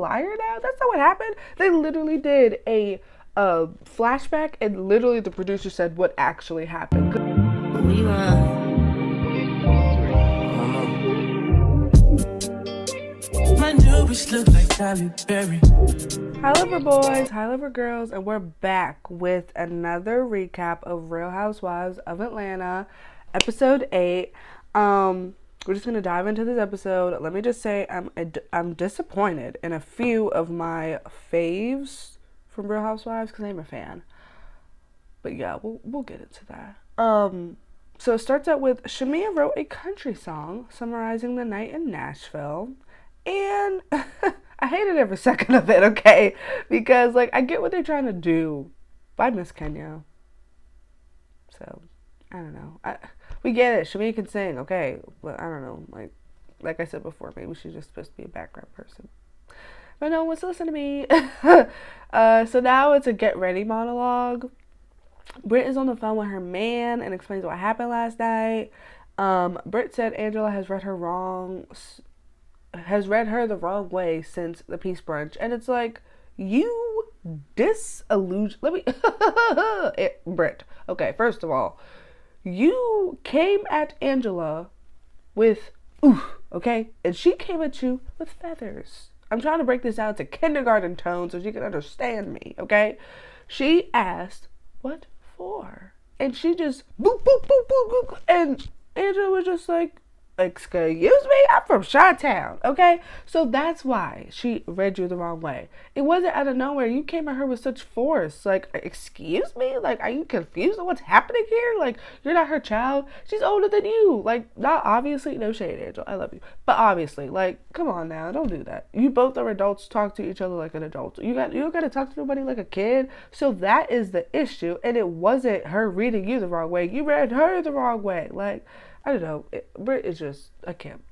liar now? That's not what happened. They literally did a flashback, and literally the producer said what actually happened. My new bitch look like Halle Berry. Hi lover boys, hi lover girls, and we're back with another recap of Real Housewives of Atlanta, episode 8. We're just gonna dive into this episode. Let me just say I'm disappointed in a few of my faves from Real Housewives because I'm a fan. But yeah, we'll get into that. So it starts out with Shamea wrote a country song summarizing the night in Nashville. And I hated every second of it, okay? Because, like, I get what they're trying to do by Miss Kenya. So, I don't know. We get it. Shamea can sing, okay? But I don't know. Like I said before, maybe she's just supposed to be a background person. But no one wants to listen to me. So now it's a get ready monologue. Britt is on the phone with her man and explains what happened last night. Britt said Angela has read her the wrong way since the peace brunch, and it's like, you disillusion. Let me Britt. Okay, first of all, you came at Angela with okay, and she came at you with feathers. I'm trying to break this out to kindergarten tone so she can understand me. Okay, she asked what for, and she just boop boop boop boop boop, and Angela was just like, excuse me, I'm from Chi-Town, okay? So that's why she read you the wrong way. It wasn't out of nowhere. You came at her with such force. Like, excuse me? Like, are you confused on what's happening here? Like, you're not her child. She's older than you. Like, not obviously. No shade, Angel. I love you. But obviously, like, come on now. Don't do that. You both are adults. Talk to each other like an adult. You don't got to talk to nobody like a kid. So that is the issue. And it wasn't her reading you the wrong way. You read her the wrong way. Like, I don't know. Britt is just, I can't.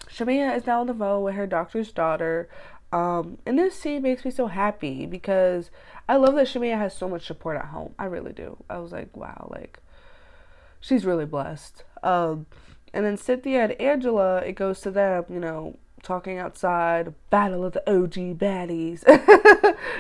Shamea is now on the phone with her doctor's daughter. And this scene makes me so happy because I love that Shamea has so much support at home. I really do. I was like, wow, like, she's really blessed. And then Cynthia and Angela, it goes to them, you know, talking outside, battle of the OG baddies.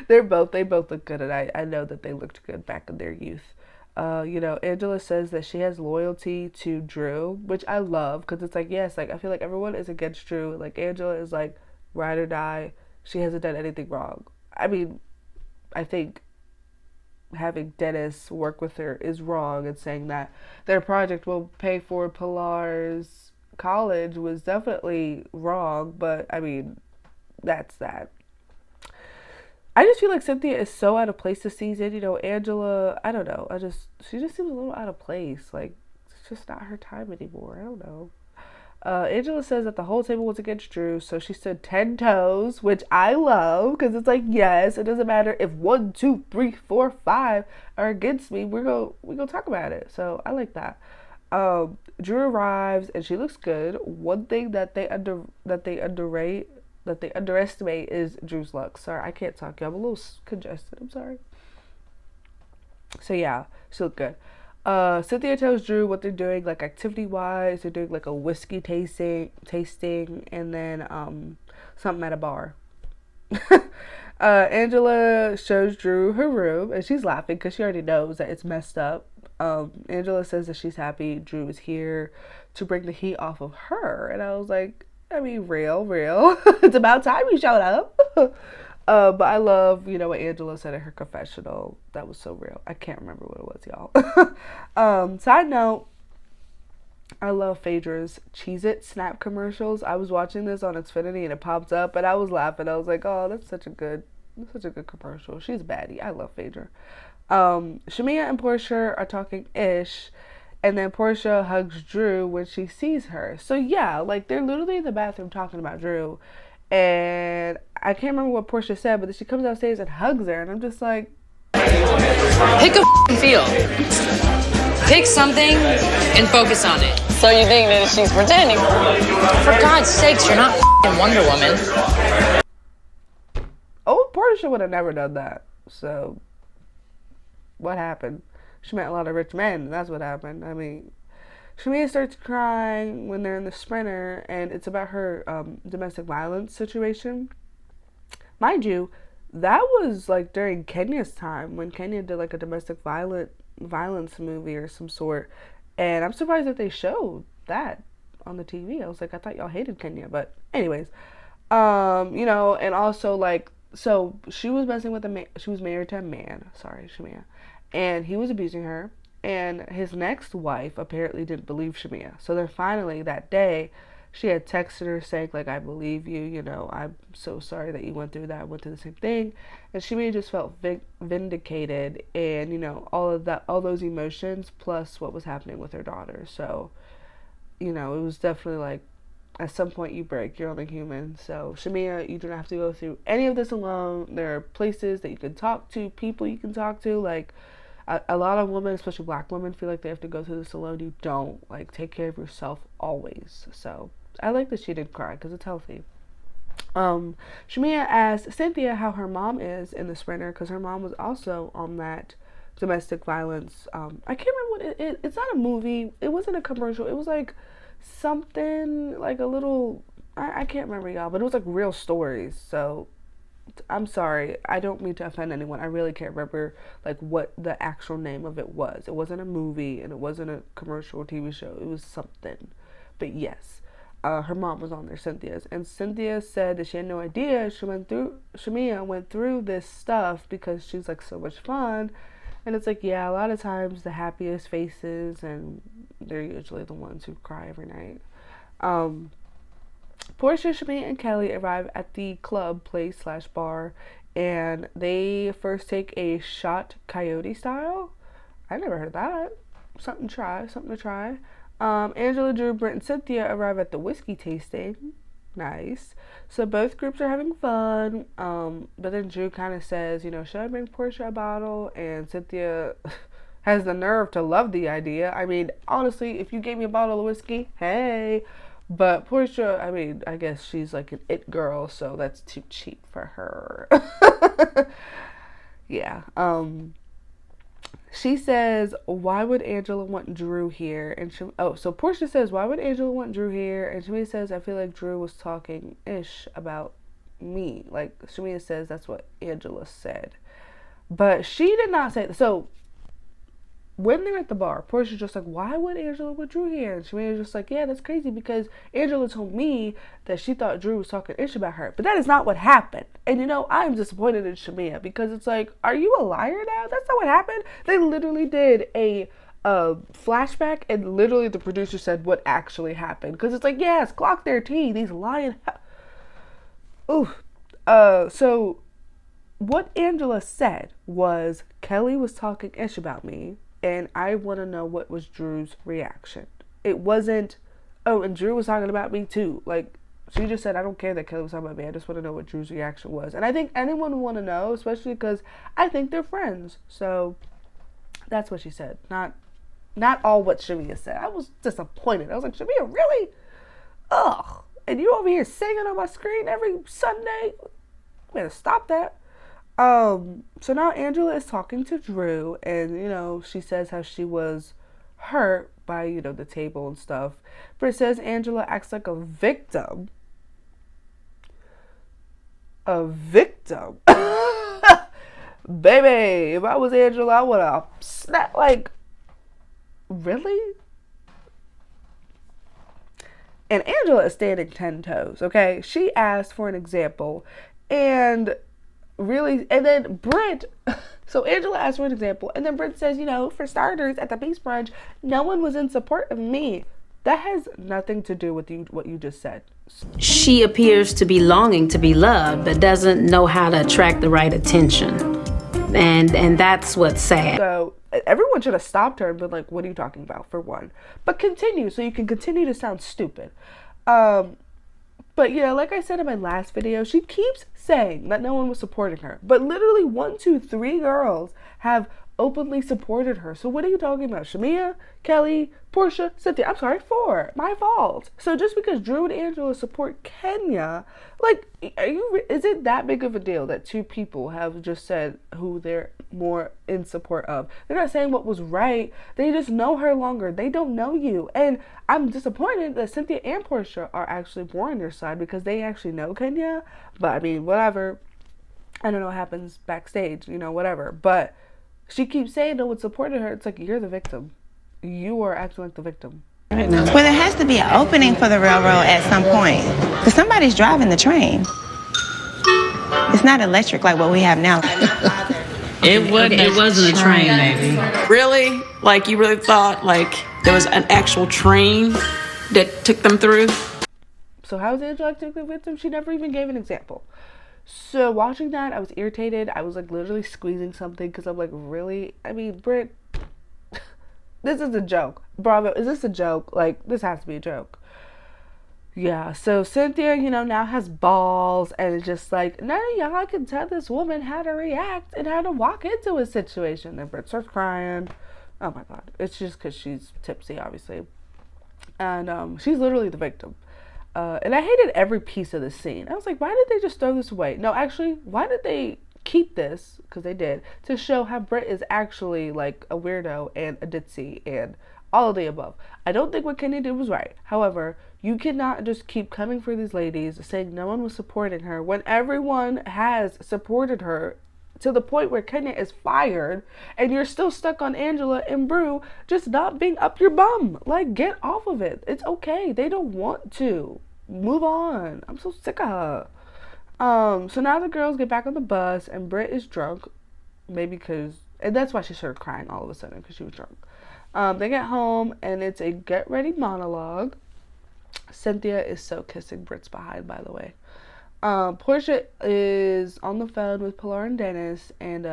They both look good, and I know that they looked good back in their youth. You know, Angela says that she has loyalty to Drew, which I love because it's like, yes, like I feel like everyone is against Drew. Like Angela is like ride or die. She hasn't done anything wrong. I mean, I think having Dennis work with her is wrong, and saying that their project will pay for Pilar's college was definitely wrong, but I mean, that's that. I just feel like Cynthia is so out of place this season. You know, Angela, I don't know. She just seems a little out of place. Like, it's just not her time anymore. I don't know. Angela says that the whole table was against Drew, so she stood 10 toes, which I love, because it's like, yes, it doesn't matter if 1, 2, 3, 4, 5 are against me. We're gonna talk about it. So I like that. Drew arrives, and she looks good. One thing that they underestimate is Drew's looks. Sorry, I can't talk. I'm a little congested. I'm sorry. So yeah, she looked good. Cynthia tells Drew what they're doing, like activity-wise. They're doing like a whiskey tasting, and then something at a bar. Angela shows Drew her room, and she's laughing because she already knows that it's messed up. Angela says that she's happy Drew is here to bring the heat off of her, and I was like, I mean, real. It's about time you showed up. But I love, you know, what Angela said in her confessional. That was so real. I can't remember what it was, y'all. Side note, I love Phaedra's Cheez-It Snap commercials. I was watching this on Xfinity and it popped up and I was laughing. I was like, oh, that's such a good commercial. She's a baddie. I love Phaedra. Shamea and Porsha are talking ish. And then Porsha hugs Drew when she sees her. So yeah, like they're literally in the bathroom talking about Drew. And I can't remember what Porsha said, but then she comes downstairs and hugs her. And I'm just like, pick a field. Pick something and focus on it. So you think that she's pretending? For God's sakes, you're not Wonder Woman. Oh, Porsha would have never done that. So what happened? She met a lot of rich men, and that's what happened. I mean, Shamea starts crying when they're in the Sprinter, and it's about her domestic violence situation. mind you, that was like during Kenya's time when Kenya did like a domestic violence movie or some sort, and I'm surprised that they showed that on the TV. I was like, I thought y'all hated Kenya, but anyways, you know, and also like, so she was messing with a man. She was married to a man. Sorry, Shamia, and he was abusing her. And his next wife apparently didn't believe Shamia. So then finally that day, she had texted her saying like, I believe you, you know, I'm so sorry that you went through that. I went through the same thing. And Shamia just felt vindicated, and, you know, all of that, all those emotions plus what was happening with her daughter. So, you know, it was definitely like, at some point you break. You're only human. So Shamia, you don't have to go through any of this alone. There are places that you can talk to, people you can talk to. Like, a lot of women, especially black women, feel like they have to go through this alone. You don't. Like, take care of yourself always. So I like that she didn't cry because it's healthy. Shamia asked Cynthia how her mom is in the Sprinter, because her mom was also on that domestic violence. I can't remember what it's not a movie. It wasn't a commercial. It was like something like a little, I can't remember, y'all, but it was like real stories. So I'm sorry, I don't mean to offend anyone. I really can't remember like what the actual name of it was. It wasn't a movie, and it wasn't a commercial or TV show. It was something. But yes, her mom was on there, Cynthia's, and Cynthia said that she had no idea Shamia went through this stuff because she's like so much fun. And it's like, yeah, a lot of times the happiest faces, and they're usually the ones who cry every night. Porsha, Shamia, and Kelly arrive at the club place / bar, and they first take a shot coyote style. I never heard of that. Something to try. Angela, Drew, Brent, and Cynthia arrive at the whiskey tasting. Nice. So both groups are having fun. But then Drew kind of says, you know, should I bring Porsha a bottle? And Cynthia has the nerve to love the idea. I mean, honestly, if you gave me a bottle of whiskey, hey. But Porsha, I mean, I guess she's like an it girl, so that's too cheap for her. Yeah. She says, why would Angela want Drew here? And so Porsha says, why would Angela want Drew here? And Shamia says, I feel like Drew was talking ish about me. Like, Shamia says that's what Angela said. But she did not say that. So when they're at the bar, Porsha's just like, why would Angela want Drew here? And Shamia's just like, yeah, that's crazy because Angela told me that she thought Drew was talking ish about her. But that is not what happened. And, you know, I'm disappointed in Shamia because it's like, are you a liar now? That's not what happened. They literally did a flashback, and literally the producer said what actually happened. Because it's like, yes, clock their tea. These lying. Ooh. So what Angela said was, Kelly was talking ish about me, and I want to know what was Drew's reaction. It wasn't, oh, and Drew was talking about me too. Like, she just said, I don't care that Kelly was talking about me. I just want to know what Drew's reaction was. And I think anyone would want to know, especially because I think they're friends. So that's what she said. Not all what Shamia said. I was disappointed. I was like, Shamia, really? Ugh. And you over here singing on my screen every Sunday? Better stop that. So now Angela is talking to Drew, and, you know, she says how she was hurt by, you know, the table and stuff. But it says Angela acts like a victim. A victim? Baby, if I was Angela, I would have snapped, like, really? And Angela is standing 10 toes, okay? She asked for an example, and really, and then Brent, so Angela asked for an example, and then Brent says, you know, for starters, at the peace brunch, no one was in support of me. That has nothing to do with what you just said. She appears to be longing to be loved, but doesn't know how to attract the right attention. And that's what's sad. So everyone should have stopped her and been like, what are you talking about, for one? But continue, so you can continue to sound stupid. But yeah, like I said in my last video, she keeps saying that no one was supporting her. But literally 1, 2, 3 girls have openly supported her. So what are you talking about? Shamia, Kelly, Porsha, Cynthia. I'm sorry, 4. My fault. So just because Drew and Angela support Kenya, like, is it that big of a deal that 2 people have just said who they're more in support of? They're not saying what was right. They just know her longer. They don't know you. And I'm disappointed that Cynthia and Porsha are actually more on your side because they actually know Kenya. But I mean, whatever. I don't know what happens backstage, you know, whatever. But she keeps saying no one supported her. It's like, you're the victim. You are acting like the victim. Well, there has to be an opening for the railroad at some point. Because somebody's driving the train. It's not electric like what we have now. It wasn't a train, maybe. Really? Like, you really thought, like, there was an actual train that took them through? So how is Angela acting like the victim? She never even gave an example. So watching that, I was irritated. I was like literally squeezing something because I'm like, really? I mean, Britt, this is a joke. Bravo, is this a joke? Like, this has to be a joke. Yeah, so Cynthia, you know, now has balls and it's just like, none of y'all can tell this woman how to react and how to walk into a situation. Then Britt starts crying. Oh my God. It's just because she's tipsy, obviously. And she's literally the victim. And I hated every piece of this scene. I was like, why did they just throw this away? No, actually, why did they keep this? Because they did. To show how Britt is actually like a weirdo and a ditzy and all of the above. I don't think what Kenya did was right. However, you cannot just keep coming for these ladies saying no one was supporting her when everyone has supported her to the point where Kenya is fired and you're still stuck on Angela and Brew just not being up your bum. Like, get off of it. It's okay. They don't want to. Move on. I'm so sick of her. So now the girls get back on the bus and Britt is drunk. Maybe because, and that's why she started crying all of a sudden, because she was drunk. They get home and it's a get ready monologue. Cynthia is so kissing Britt's behind, by the way. Porsha is on the phone with Pilar and Dennis, and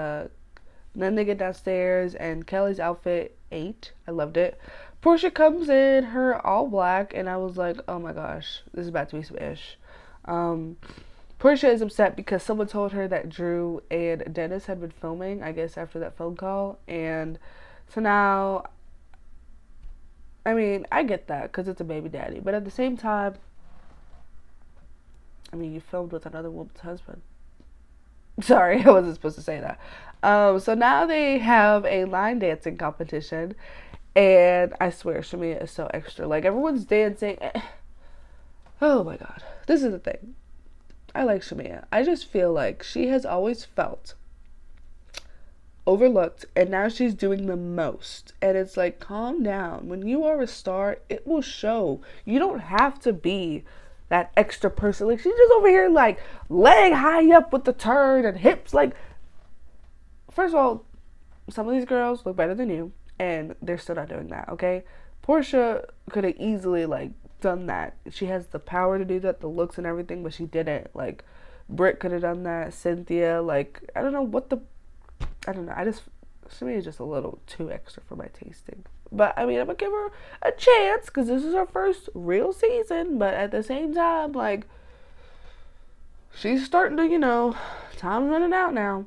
then they get downstairs and Kelly's outfit ate. I loved it. Porsha comes in her all black and I was like, oh my gosh, this is about to be some ish. Porsha is upset because someone told her that Drew and Dennis had been filming, I guess after that phone call, and so now, I mean, I get that because it's a baby daddy, but at the same time, I mean, you filmed with another woman's husband. Sorry, I wasn't supposed to say that. So now they have a line dancing competition, and I swear, Shamia is so extra. Like, everyone's dancing. Oh my God. This is the thing. I like Shamia. I just feel like she has always felt overlooked, and now she's doing the most. And it's like, calm down. When you are a star, it will show. You don't have to be that extra person. Like, she's just over here like leg high up with the turn and hips. Like, first of all, some of these girls look better than you, and they're still not doing that. Okay, Porsha could have easily like done that. She has the power to do that, the looks and everything, but she didn't. Like, Britt could have done that. Cynthia, like, I don't know. Shimmy is just a little too extra for my tasting. But, I mean, I'm going to give her a chance because this is her first real season. But at the same time, like, she's starting to, you know, time's running out now.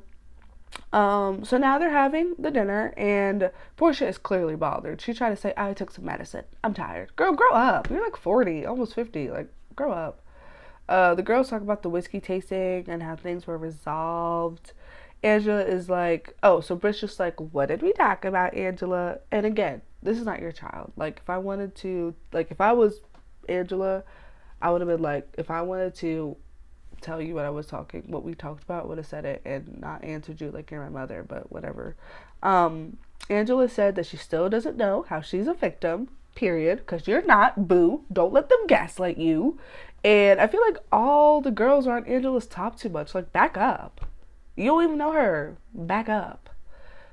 So now they're having the dinner and Porsha is clearly bothered. She tried to say, I took some medicine. I'm tired. Girl, grow up. You're like 40, almost 50. Like, grow up. The girls talk about the whiskey tasting and how things were resolved. Angela is like, oh, so Britt's just like, what did we talk about, Angela? And again, this is not your child. Like, if I wanted to, like, if I was Angela, I would have been like, if I wanted to tell you what we talked about, would have said it and not answered you like you're my mother, but whatever. Angela said that she still doesn't know how she's a victim, period, because you're not, boo. Don't let them gaslight you. And I feel like all the girls are on Angela's top too much. Like, back up. You don't even know her. Back up.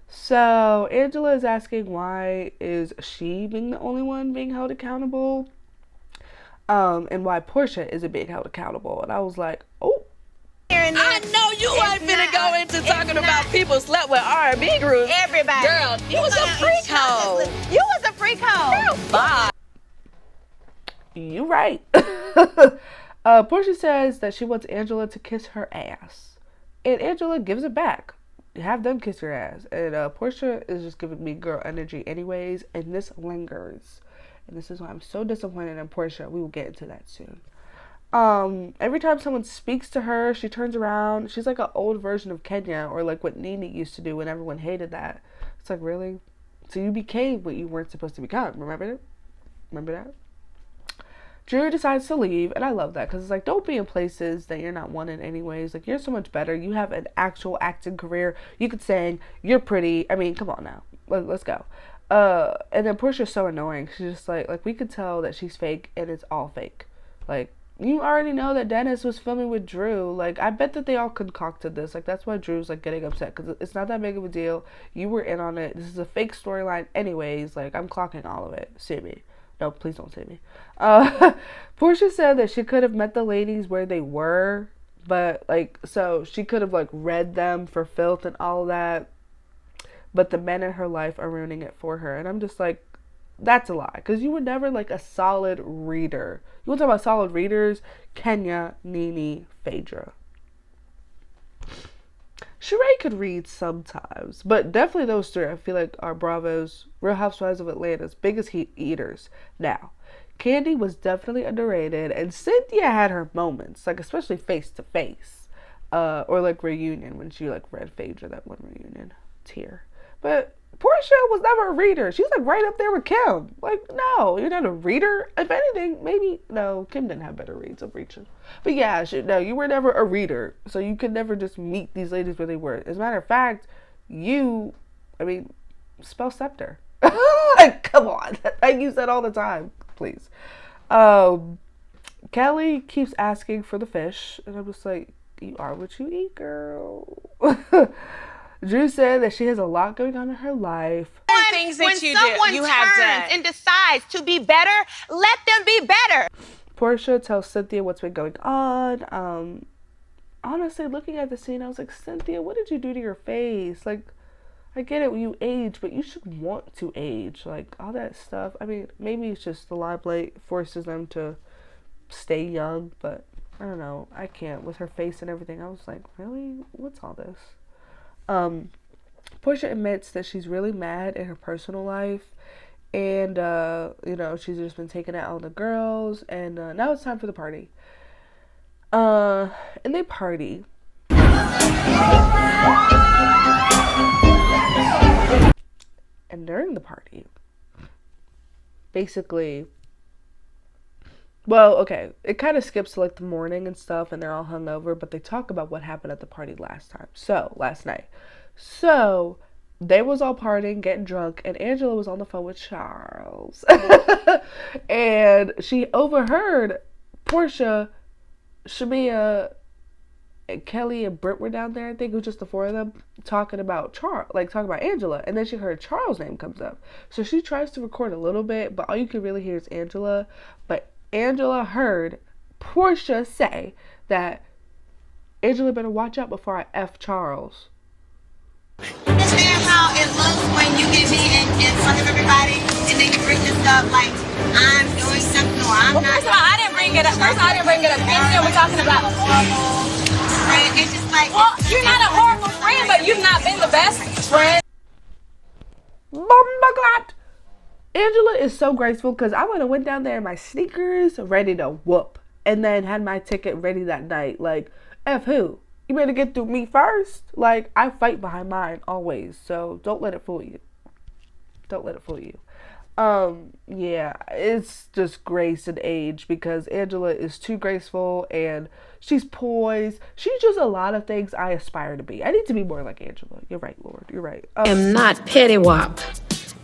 So Angela is asking why is she being the only one being held accountable, and why Porsha isn't being held accountable. And I was like, oh. I know you ain't finna go into talking about people slept with R&B groups. Everybody. Girl, you was a freak hoe. You was a freak hoe. Girl, bye. You right. Porsha says that she wants Angela to kiss her ass. And Angela gives it back. Have them kiss her ass. And Porsha is just giving me girl energy anyways. And this lingers. And this is why I'm so disappointed in Porsha. We will get into that soon. Every time someone speaks to her, she turns around. She's like an old version of Kenya. Or like what Nene used to do when everyone hated that. It's like, really? So you became what you weren't supposed to become. Remember that? Drew decides to leave, and I love that because it's like, don't be in places that you're not wanted anyways. Like, you're so much better. You have an actual acting career. You could sing. You're pretty. I mean, come on now. Let's go. And then Porsha's so annoying. She's just like we could tell that she's fake, and it's all fake. Like, you already know that Dennis was filming with Drew. Like, I bet that they all concocted this. Like, that's why Drew's, like, getting upset. Because it's not that big of a deal. You were in on it. This is a fake storyline anyways. Like, I'm clocking all of it. Sue me. No, please don't sue me. Porsha said that she could have met the ladies where they were. But, like, so she could have, like, read them for filth and all that. But the men in her life are ruining it for her. And I'm just like, that's a lie. Because you were never, like, a solid reader. You want to talk about solid readers? Kenya, Nene, Phaedra. Sheree could read sometimes. But definitely those three, I feel like, are Bravo's Real Housewives of Atlanta's biggest heat eaters. Now, Kandi was definitely underrated. And Cynthia had her moments. Like, especially face to face. Or, like, reunion. When she, like, read Phaedra, that one reunion. Tear. But Porsha was never a reader. She's like right up there with Kim. Like, no, you're not a reader. If anything, maybe, no, Kim didn't have better reads of reaching. But yeah, no, you were never a reader. So you could never just meet these ladies where they were. As a matter of fact, spell scepter. Like, come on. I use that all the time. Please. Kelly keeps asking for the fish. And I'm just like, you are what you eat, girl. Drew said that she has a lot going on in her life. Things that when someone turns and decides to be better, let them be better. Porsha tells Cynthia what's been going on. Honestly, looking at the scene, I was like, Cynthia, what did you do to your face? Like, I get it when you age, but you should want to age. Like, all that stuff. I mean, maybe it's just the limelight forces them to stay young, but I don't know. I can't. With her face and everything, I was like, really? What's all this? Porsha admits that she's really mad in her personal life, and she's just been taking it out on the girls, and now it's time for the party. And they party. And during the party, basically, well, okay, it kind of skips to like the morning and stuff, and they're all hungover, but they talk about what happened at the party last night. So, they was all partying, getting drunk, and Angela was on the phone with Charles. And she overheard Porsha, Shamia, and Kelly and Britt were down there. I think it was just the four of them talking about Angela. And then she heard Charles' name comes up. So she tries to record a little bit, but all you can really hear is Angela. But Angela heard Porsha say that Angela better watch out before I F Charles. Understand how it looks when you get me in front of everybody and then you bring this up like I'm doing something or I'm not. First of all, I didn't bring it up. Then we're talking about a horrible friend. It's just like, well, you're not a horrible friend, but you've not been the best friend. Bombaglat! Angela is so graceful because I would have went down there in my sneakers ready to whoop and then had my ticket ready that night. Like, F who? You better get through me first. Like, I fight behind mine always, so don't let it fool you. Yeah, it's just grace and age because Angela is too graceful and she's poised. She's just a lot of things I aspire to be. I need to be more like Angela. You're right, Lord. You're right. I am not petty wop.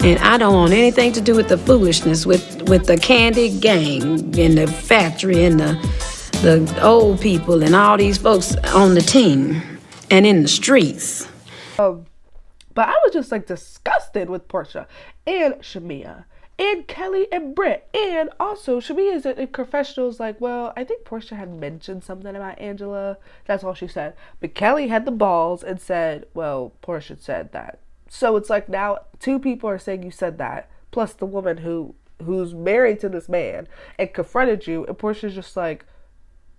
And I don't want anything to do with the foolishness with the Kandi gang and the factory and the old people and all these folks on the team and in the streets. But I was just like disgusted with Porsha and Shamia and Kelly and Britt. And also Shamia's in confessionals like, well, I think Porsha had mentioned something about Angela. That's all she said. But Kelly had the balls and said, well, Porsha said that. So it's like now two people are saying you said that, plus the woman who's married to this man and confronted you, and Portia's just like,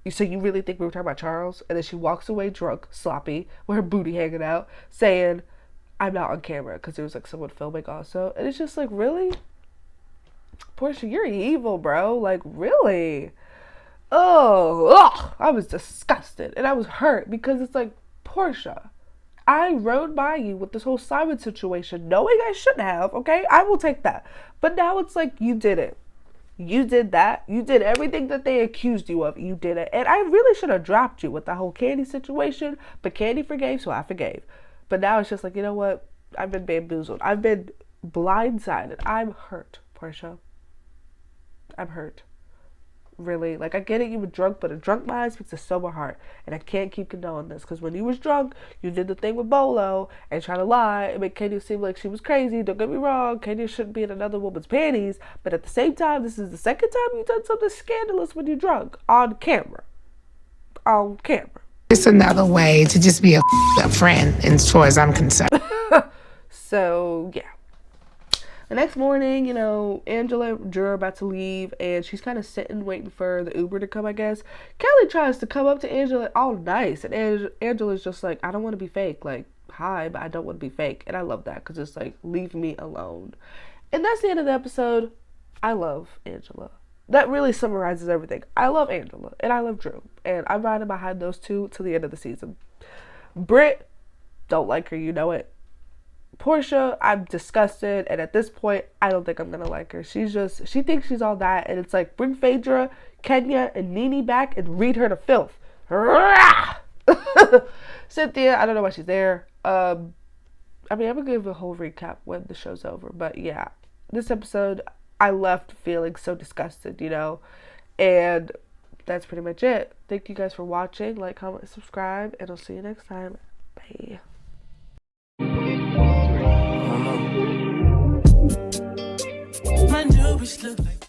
so you really think we were talking about Charles? And then she walks away drunk, sloppy, with her booty hanging out, saying, I'm not on camera, because there was like someone filming also. And it's just like, really? Porsha, you're evil, bro. Like, really? I was disgusted. And I was hurt because it's like, Porsha, I rode by you with this whole Simon situation, knowing I shouldn't have, okay? I will take that. But now it's like, you did it. You did that. You did everything that they accused you of. You did it. And I really should have dropped you with the whole Candy situation. But Candy forgave, so I forgave. But now it's just like, you know what? I've been bamboozled. I've been blindsided. I'm hurt, Porsha. I'm hurt. Really. Like, I get it, you were drunk, but a drunk mind speaks to sober heart. And I can't keep condoning this. Because when you was drunk, you did the thing with Bolo and try to lie and make Candy seem like she was crazy. Don't get me wrong. Candy shouldn't be in another woman's panties. But at the same time, this is the second time you've done something scandalous when you're drunk. On camera. On camera. It's another way to just be a friend as far as I'm concerned. So, yeah. The next morning, you know, Angela and Drew are about to leave, and she's kind of sitting waiting for the Uber to come, I guess. Kelly tries to come up to Angela all nice, and Angela's just like, I don't want to be fake. Like, hi, but I don't want to be fake. And I love that, because it's like, leave me alone. And that's the end of the episode. I love Angela. That really summarizes everything. I love Angela, and I love Drew. And I'm riding behind those two till the end of the season. Britt, don't like her, you know it. Porsha, I'm disgusted, and at this point, I don't think I'm gonna like her. She thinks she's all that, and it's like, bring Phaedra, Kenya, and Nene back and read her to filth. Cynthia, I don't know why she's there. I mean, I'm gonna give a whole recap when the show's over, but yeah, this episode, I left feeling so disgusted, you know, and that's pretty much it. Thank you guys for watching. Like, comment, subscribe, and I'll see you next time. Bye. My newbies look like